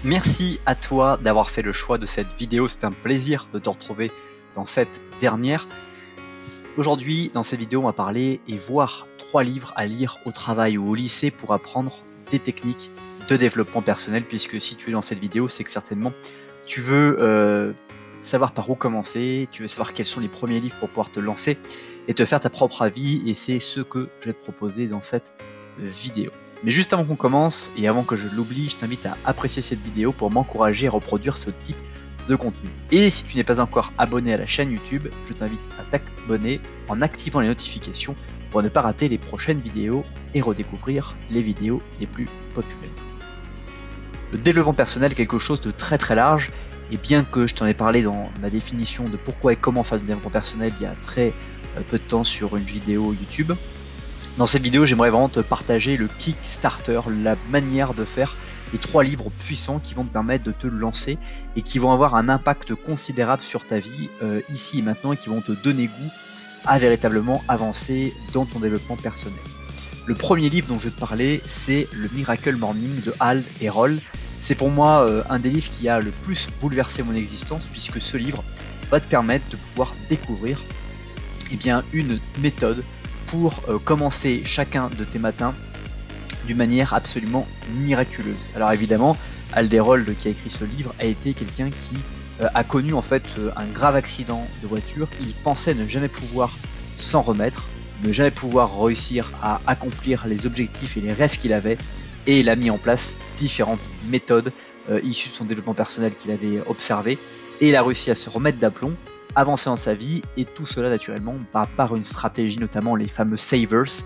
Merci à toi d'avoir fait le choix de cette vidéo, c'est un plaisir de te retrouver dans cette dernière. Aujourd'hui, dans cette vidéo, on va parler et voir 3 livres à lire au travail ou au lycée pour apprendre des techniques de développement personnel, puisque si tu es dans cette vidéo, c'est que certainement tu veux savoir par où commencer, tu veux savoir quels sont les premiers livres pour pouvoir te lancer et te faire ta propre avis, et c'est ce que je vais te proposer dans cette vidéo. Mais juste avant qu'on commence, et avant que je l'oublie, je t'invite à apprécier cette vidéo pour m'encourager à reproduire ce type de contenu. Et si tu n'es pas encore abonné à la chaîne YouTube, je t'invite à t'abonner en activant les notifications pour ne pas rater les prochaines vidéos et redécouvrir les vidéos les plus populaires. Le développement personnel est quelque chose de très très large, et bien que je t'en ai parlé dans ma définition de pourquoi et comment faire du développement personnel il y a très peu de temps sur une vidéo YouTube, dans cette vidéo, j'aimerais vraiment te partager le Kickstarter, la manière de faire les 3 livres puissants qui vont te permettre de te lancer et qui vont avoir un impact considérable sur ta vie ici et maintenant, et qui vont te donner goût à véritablement avancer dans ton développement personnel. Le premier livre dont je vais te parler, c'est le Miracle Morning de Hal Elrod. C'est pour moi un des livres qui a le plus bouleversé mon existence, puisque ce livre va te permettre de pouvoir découvrir une méthode pour commencer chacun de tes matins d'une manière absolument miraculeuse. Alors évidemment, Hal Elrod, qui a écrit ce livre, a été quelqu'un qui a connu en fait un grave accident de voiture. Il pensait ne jamais pouvoir s'en remettre, ne jamais pouvoir réussir à accomplir les objectifs et les rêves qu'il avait, et il a mis en place différentes méthodes issues de son développement personnel qu'il avait observé, et il a réussi à se remettre d'aplomb, avancer dans sa vie, et tout cela naturellement par une stratégie, notamment les fameux savers,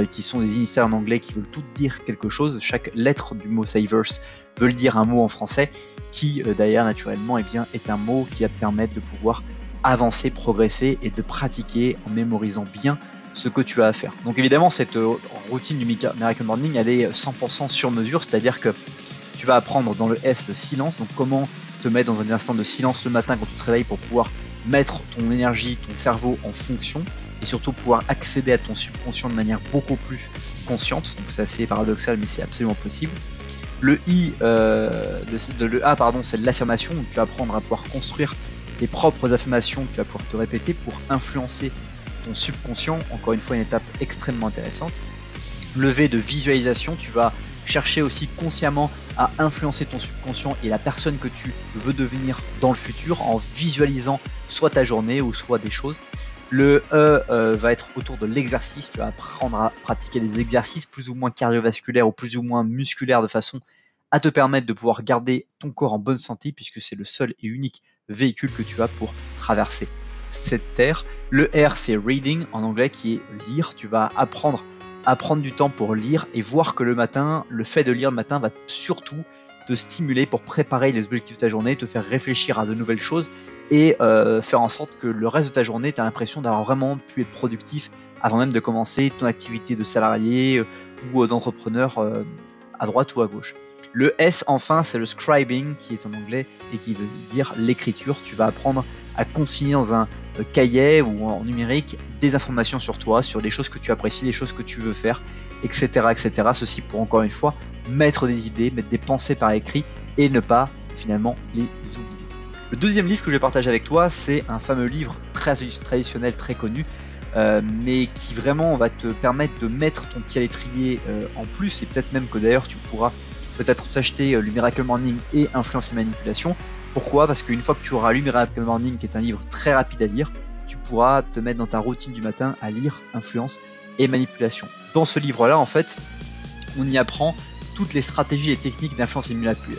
qui sont des initiales en anglais qui veulent toutes dire quelque chose. Chaque lettre du mot savers veut dire un mot en français, qui d'ailleurs naturellement est un mot qui va te permettre de pouvoir avancer, progresser et de pratiquer en mémorisant bien ce que tu as à faire. Donc évidemment, cette routine du Miracle Morning, elle est 100% sur mesure, c'est-à-dire que tu vas apprendre dans le S le silence, donc comment te mettre dans un instant de silence le matin quand tu te réveilles pour pouvoir mettre ton énergie, ton cerveau en fonction, et surtout pouvoir accéder à ton subconscient de manière beaucoup plus consciente. Donc c'est assez paradoxal, mais c'est absolument possible. Le A, c'est de l'affirmation, où tu vas apprendre à pouvoir construire tes propres affirmations que tu vas pouvoir te répéter pour influencer ton subconscient. Encore une fois, une étape extrêmement intéressante. Le V de visualisation, tu vas chercher aussi consciemment à influencer ton subconscient et la personne que tu veux devenir dans le futur en visualisant soit ta journée ou soit des choses. Le E va être autour de l'exercice. Tu vas apprendre à pratiquer des exercices plus ou moins cardiovasculaires ou plus ou moins musculaires, de façon à te permettre de pouvoir garder ton corps en bonne santé, puisque c'est le seul et unique véhicule que tu as pour traverser cette terre. Le R, c'est reading en anglais, qui est lire. Tu vas apprendre à prendre du temps pour lire et voir que le matin, le fait de lire le matin va surtout te stimuler pour préparer les objectifs de ta journée, te faire réfléchir à de nouvelles choses et faire en sorte que le reste de ta journée, tu as l'impression d'avoir vraiment pu être productif avant même de commencer ton activité de salarié ou d'entrepreneur à droite ou à gauche. Le S, enfin, c'est le scribing, qui est en anglais et qui veut dire l'écriture. Tu vas apprendre à consigner dans un cahier ou en numérique des informations sur toi, sur des choses que tu apprécies, des choses que tu veux faire, etc., etc. Ceci pour, encore une fois, mettre des idées, mettre des pensées par écrit et ne pas finalement les oublier. Le deuxième livre que je vais partager avec toi, c'est un fameux livre très traditionnel, très connu, mais qui vraiment va te permettre de mettre ton pied à l'étrier en plus, et peut-être même que d'ailleurs tu pourras peut-être t'acheter le Miracle Morning et Influence et Manipulation. Pourquoi ? Parce qu'une fois que tu auras lu Miracle Morning, qui est un livre très rapide à lire, tu pourras te mettre dans ta routine du matin à lire Influence et Manipulation. Dans ce livre-là, en fait, on y apprend toutes les stratégies et techniques d'influence et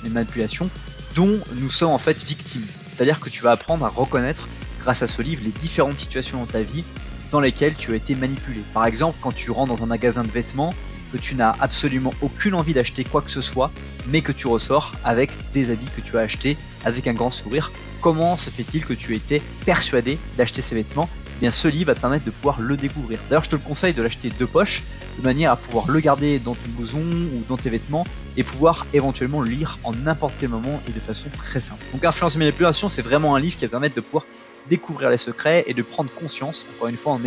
manipulation dont nous sommes en fait victimes. C'est-à-dire que tu vas apprendre à reconnaître, grâce à ce livre, les différentes situations dans ta vie dans lesquelles tu as été manipulé. Par exemple, quand tu rentres dans un magasin de vêtements, que tu n'as absolument aucune envie d'acheter quoi que ce soit, mais que tu ressors avec des habits que tu as achetés avec un grand sourire. Comment se fait-il que tu étais persuadé d'acheter ces vêtements ? Eh bien, ce livre va te permettre de pouvoir le découvrir. D'ailleurs, je te le conseille de l'acheter de poche, de manière à pouvoir le garder dans ton blouson ou dans tes vêtements et pouvoir éventuellement le lire en n'importe quel moment et de façon très simple. Donc, Influence et Manipulation, c'est vraiment un livre qui va te permettre de pouvoir découvrir les secrets et de prendre conscience. Encore une fois,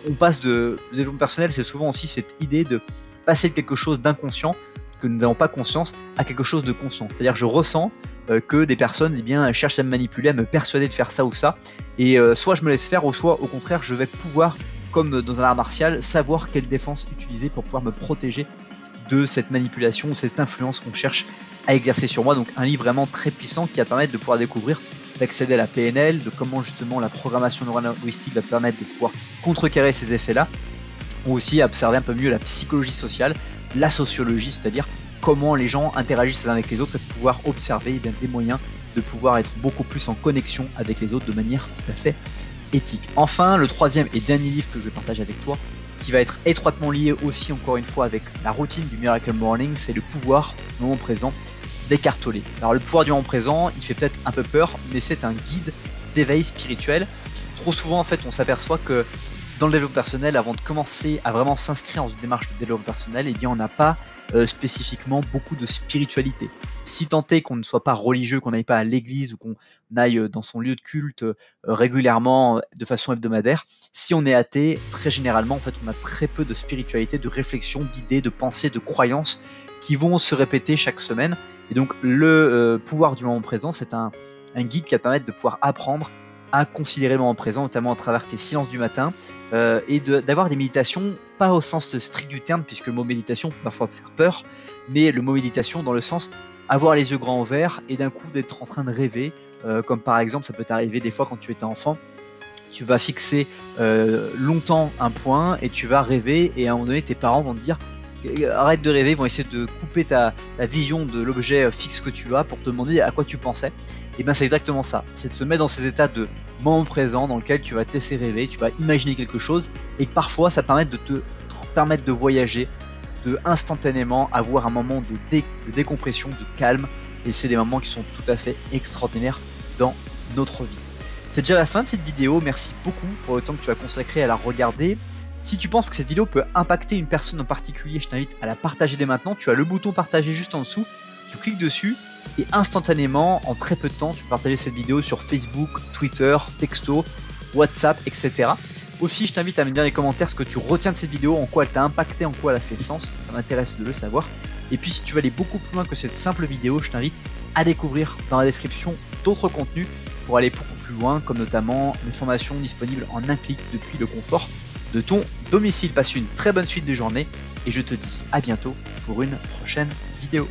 on passe de développement personnel, c'est souvent aussi cette idée de passer de quelque chose d'inconscient que nous n'avons pas conscience à quelque chose de conscient. C'est-à-dire je ressens que des personnes cherchent à me manipuler, à me persuader de faire ça ou ça, et soit je me laisse faire, ou soit au contraire je vais pouvoir, comme dans un art martial, savoir quelle défense utiliser pour pouvoir me protéger de cette manipulation, cette influence qu'on cherche à exercer sur moi. Donc un livre vraiment très puissant qui va permettre de pouvoir découvrir, d'accéder à la PNL, de comment justement la programmation neurolinguistique va permettre de pouvoir contrecarrer ces effets-là, ou aussi observer un peu mieux la psychologie sociale, la sociologie, c'est-à-dire comment les gens interagissent les uns avec les autres, et de pouvoir observer des moyens de pouvoir être beaucoup plus en connexion avec les autres de manière tout à fait éthique. Enfin, le troisième et dernier livre que je vais partager avec toi, qui va être étroitement lié aussi encore une fois avec la routine du Miracle Morning, c'est le pouvoir du moment présent d'Eckhart Tolle. Alors le pouvoir du moment présent, il fait peut-être un peu peur, mais c'est un guide d'éveil spirituel. Trop souvent en fait on s'aperçoit que dans le développement personnel, avant de commencer à vraiment s'inscrire dans une démarche de développement personnel, eh bien on n'a pas spécifiquement beaucoup de spiritualité. Si tant est qu'on ne soit pas religieux, qu'on n'aille pas à l'église ou qu'on aille dans son lieu de culte régulièrement de façon hebdomadaire, si on est athée, très généralement en fait on a très peu de spiritualité, de réflexion, d'idées, de pensées, de croyances qui vont se répéter chaque semaine. Et donc le pouvoir du moment présent, c'est un guide qui va permettre de pouvoir apprendre à considérer le moment présent, notamment à travers tes silences du matin, et d'avoir des méditations, pas au sens strict du terme, puisque le mot méditation peut parfois faire peur, mais le mot méditation dans le sens avoir les yeux grands ouverts et d'un coup d'être en train de rêver, comme par exemple ça peut t'arriver des fois quand tu étais enfant, tu vas fixer longtemps un point et tu vas rêver, et à un moment donné tes parents vont te dire arrête de rêver, ils vont essayer de couper ta vision de l'objet fixe que tu as pour te demander à quoi tu pensais. Et bien c'est exactement ça, c'est de se mettre dans ces états de moment présent dans lequel tu vas te laisser rêver, tu vas imaginer quelque chose, et que parfois ça permet de te permettre de voyager, de instantanément avoir un moment de décompression, de calme, et c'est des moments qui sont tout à fait extraordinaires dans notre vie. C'est déjà la fin de cette vidéo, merci beaucoup pour le temps que tu as consacré à la regarder. Si tu penses que cette vidéo peut impacter une personne en particulier, je t'invite à la partager dès maintenant. Tu as le bouton partager juste en dessous, tu cliques dessus et instantanément, en très peu de temps, tu peux partager cette vidéo sur Facebook, Twitter, Texto, WhatsApp, etc. Aussi, je t'invite à me dire dans les commentaires ce que tu retiens de cette vidéo, en quoi elle t'a impacté, en quoi elle a fait sens, ça m'intéresse de le savoir. Et puis si tu veux aller beaucoup plus loin que cette simple vidéo, je t'invite à découvrir dans la description d'autres contenus pour aller beaucoup plus loin, comme notamment mes formations disponibles en un clic depuis le confort de ton domicile. Passe une très bonne suite de journée et je te dis à bientôt pour une prochaine vidéo.